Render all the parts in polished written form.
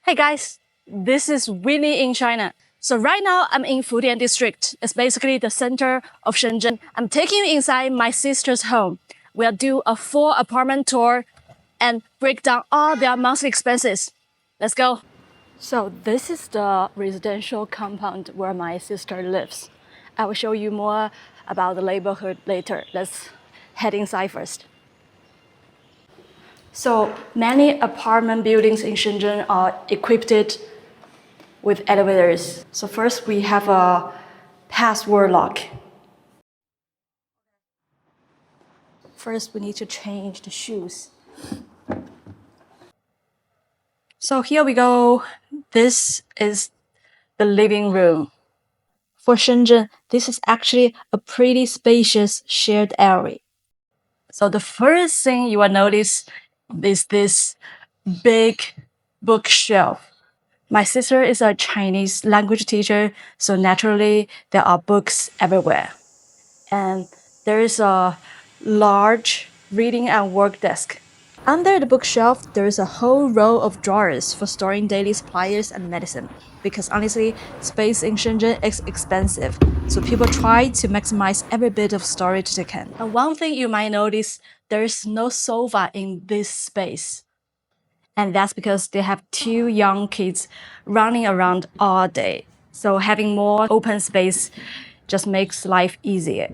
Hey guys, this is Winnie in China. So right now I'm in Fudian district. It's basically the center of Shenzhen. I'm taking you inside my sister's home. We'll do a full apartment tour and break down all their monthly expenses. Let's go. So this is the residential compound where my sister lives. I will show you more about the neighborhood later. Let's head inside first. So many apartment buildings in Shenzhen are equipped with elevators. So first we have a password lock. First we need to change the shoes. So here we go. This is the living room. For Shenzhen, this is actually a pretty spacious shared area. So the first thing you will notice is this big bookshelf. My sister is a Chinese language teacher, so naturally there are books everywhere. And there is a large reading and work desk. Under the bookshelf, there is a whole row of drawers for storing daily supplies and medicine. Because honestly, space in Shenzhen is expensive, so people try to maximize every bit of storage they can. And one thing you might notice, there is no sofa in this space. And that's because they have two young kids running around all day. So having more open space just makes life easier.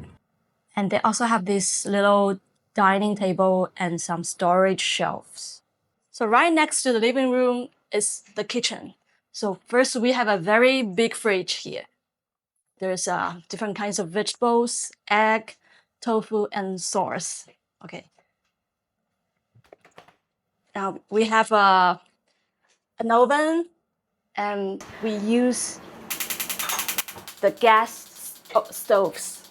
And they also have this little dining table and some storage shelves. So right next to the living room is the kitchen. So first we have a very big fridge here. There's different kinds of vegetables, egg, tofu, and sauce. Okay. Now we have an oven, and we use the gas stoves,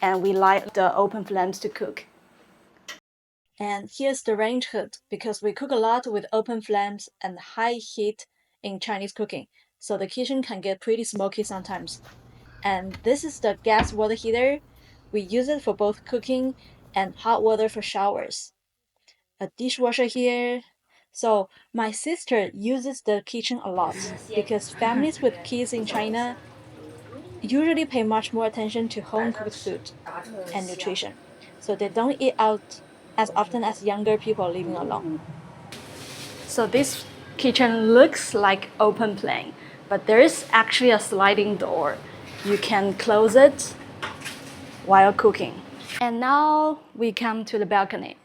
and we light the open flames to cook. And here's the range hood, because we cook a lot with open flames and high heat in Chinese cooking, so the kitchen can get pretty smoky sometimes. And this is the gas water heater. We use it for both cooking and hot water for showers. A dishwasher here. So my sister uses the kitchen a lot because families with kids in China usually pay much more attention to home cooked food and nutrition. So they don't eat out as often as younger people living alone. So this kitchen looks like open plan, but there is actually a sliding door. You can close it while cooking. And now we come to the balcony.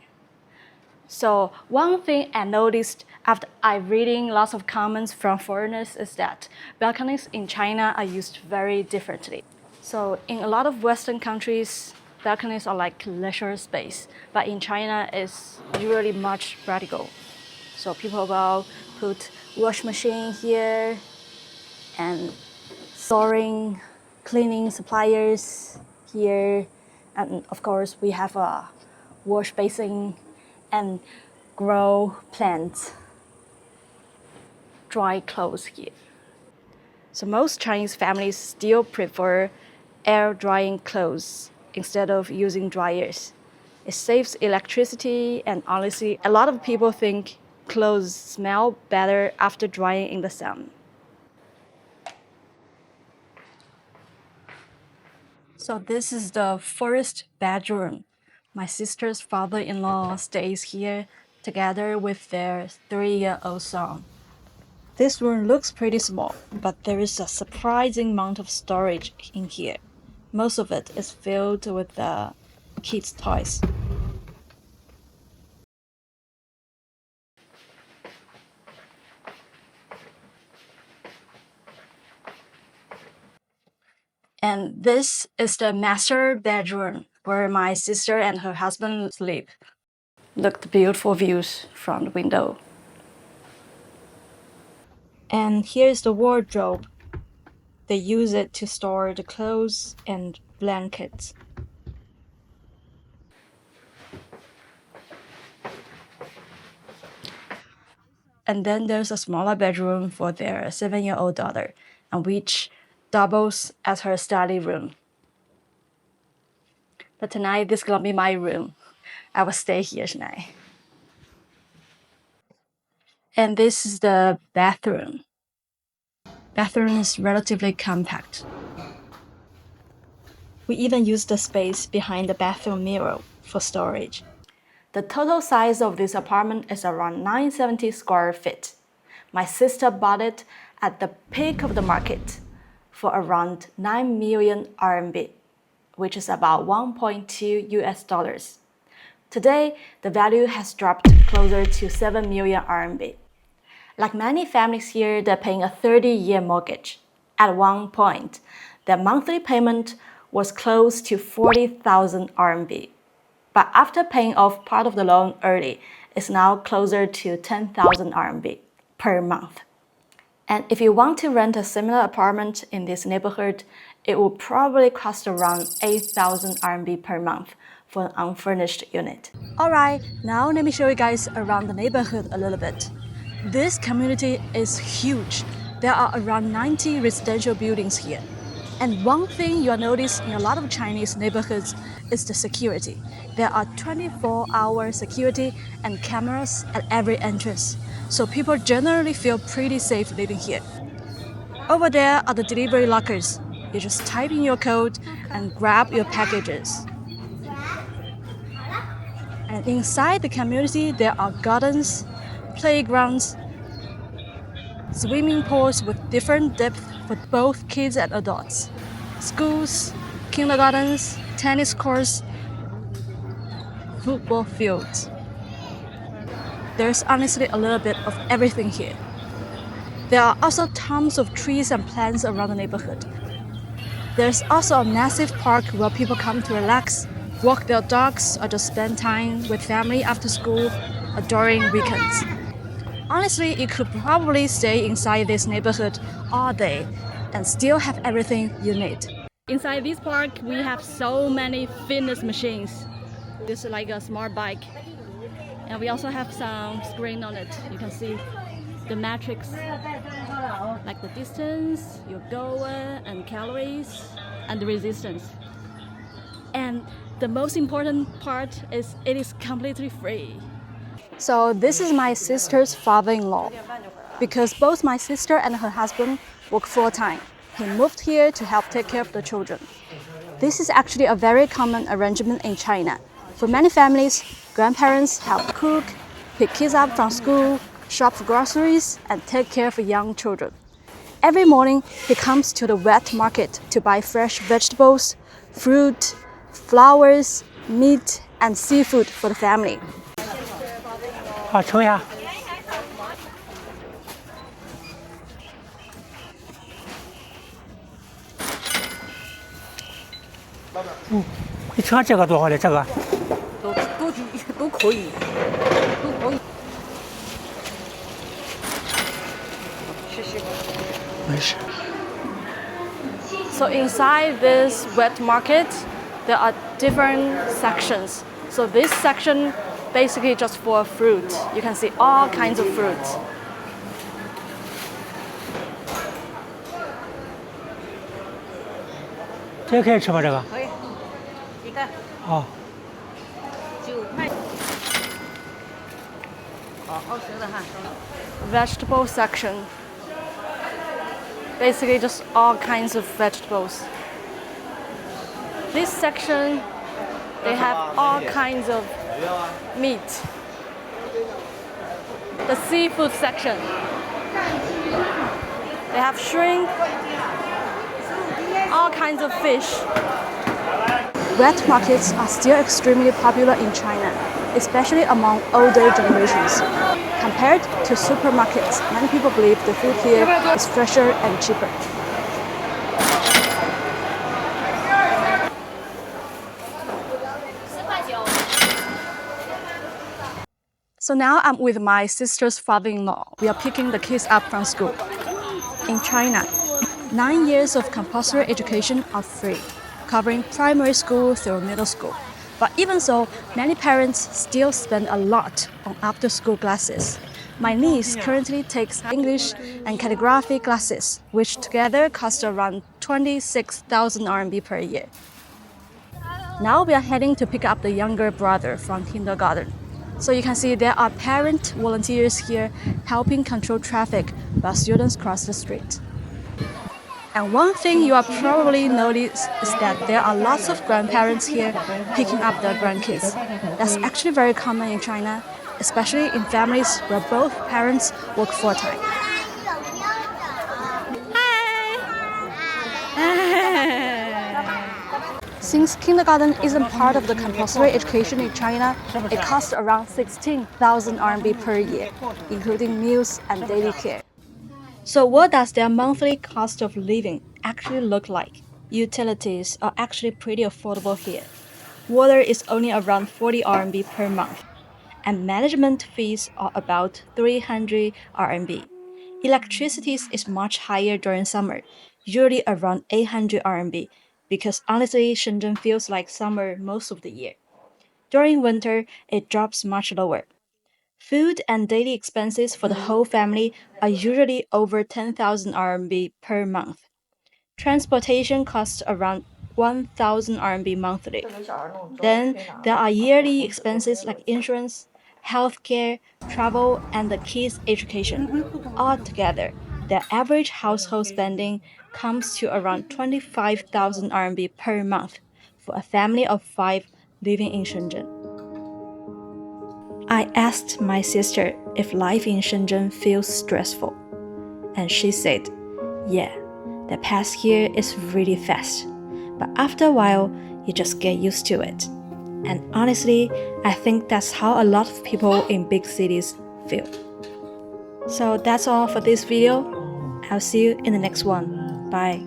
So one thing I noticed after I reading lots of comments from foreigners is that balconies in China are used very differently. So in a lot of Western countries, balconies are like leisure space, but in China it's usually much practical. So people will put wash machine here and storing cleaning supplies here, and of course we have a wash basin and grow plants, dry clothes here. So most Chinese families still prefer air drying clothes instead of using dryers. It saves electricity, and honestly, a lot of people think clothes smell better after drying in the sun. So this is the first bedroom. My sister's father-in-law stays here together with their 3-year-old son. This room looks pretty small, but there is a surprising amount of storage in here. Most of it is filled with kids' toys. And this is the master bedroom where my sister and her husband sleep. Look at the beautiful views from the window. And here's the wardrobe. They use it to store the clothes and blankets. And then there's a smaller bedroom for their 7-year-old daughter, and which doubles as her study room. But tonight, this is gonna be my room. I will stay here tonight. And this is the bathroom. Bathroom is relatively compact. We even use the space behind the bathroom mirror for storage. The total size of this apartment is around 970 square feet. My sister bought it at the peak of the market for around 9 million RMB, which is about 1.2 US dollars. Today, the value has dropped closer to 7 million RMB. Like many families here, they're paying a 30-year mortgage. At one point, their monthly payment was close to 40,000 RMB. But after paying off part of the loan early, it's now closer to 10,000 RMB per month. And if you want to rent a similar apartment in this neighborhood, it will probably cost around 8,000 RMB per month for an unfurnished unit. Alright, now let me show you guys around the neighborhood a little bit. This community is huge. There are around 90 residential buildings here. And one thing you'll notice in a lot of Chinese neighborhoods is the security. There are 24-hour security and cameras at every entrance, so people generally feel pretty safe living here. Over there are the delivery lockers. You just type in your code and grab your packages. And inside the community, there are gardens, playgrounds, swimming pools with different depth for both kids and adults, schools, kindergartens, tennis courts, football fields. There's honestly a little bit of everything here. There are also tons of trees and plants around the neighborhood. There's also a massive park where people come to relax, walk their dogs, or just spend time with family after school or during weekends. Honestly, you could probably stay inside this neighborhood all day and still have everything you need. Inside this park, we have so many fitness machines. This is like a smart bike. And we also have some screen on it. You can see the metrics, like the distance, your goal, and calories, and the resistance. And the most important part is it is completely free. So this is my sister's father-in-law. Because both my sister and her husband work full-time, he moved here to help take care of the children. This is actually a very common arrangement in China. For many families, grandparents help cook, pick kids up from school, shop for groceries, and take care of young children. Every morning, he comes to the wet market to buy fresh vegetables, fruit, flowers, meat, and seafood for the family. 好，抽一下。你抽这个多少的？这个？都可以。没事。So inside this wet market, there are different sections. So this section basically just for fruit. You can see all kinds of fruits. 这个可以吃吗？这个？可以，一个好。9块，好吃的哈。Vegetable section. Basically just all kinds of vegetables. This section, they have all kinds of meat. The seafood section. They have shrimp, all kinds of fish. Wet markets are still extremely popular in China, especially among older generations. Compared to supermarkets, many people believe the food here is fresher and cheaper. So now I'm with my sister's father-in-law. We are picking the kids up from school. In China, 9 years of compulsory education are free, covering primary school through middle school. But even so, many parents still spend a lot on after-school classes. My niece currently takes English and calligraphy classes, which together cost around 26,000 RMB per year. Now we are heading to pick up the younger brother from kindergarten. So you can see there are parent volunteers here helping control traffic while students cross the street. And one thing you are probably noticed is that there are lots of grandparents here picking up their grandkids. That's actually very common in China, especially in families where both parents work full-time. Since kindergarten isn't part of the compulsory education in China, it costs around 16,000 RMB per year, including meals and daily care. So what does their monthly cost of living actually look like? Utilities are actually pretty affordable here. Water is only around 40 RMB per month, and management fees are about 300 RMB. Electricity is much higher during summer, usually around 800 RMB, because honestly, Shenzhen feels like summer most of the year. During winter, it drops much lower. Food and daily expenses for the whole family are usually over 10,000 RMB per month. Transportation costs around 1,000 RMB monthly. Then there are yearly expenses like insurance, healthcare, travel, and the kids' education. Altogether, the average household spending comes to around 25,000 RMB per month for a family of 5 living in Shenzhen. I asked my sister if life in Shenzhen feels stressful, and she said, yeah, the past year is really fast, but after a while, you just get used to it. And honestly, I think that's how a lot of people in big cities feel. So that's all for this video. I'll see you in the next one. Bye.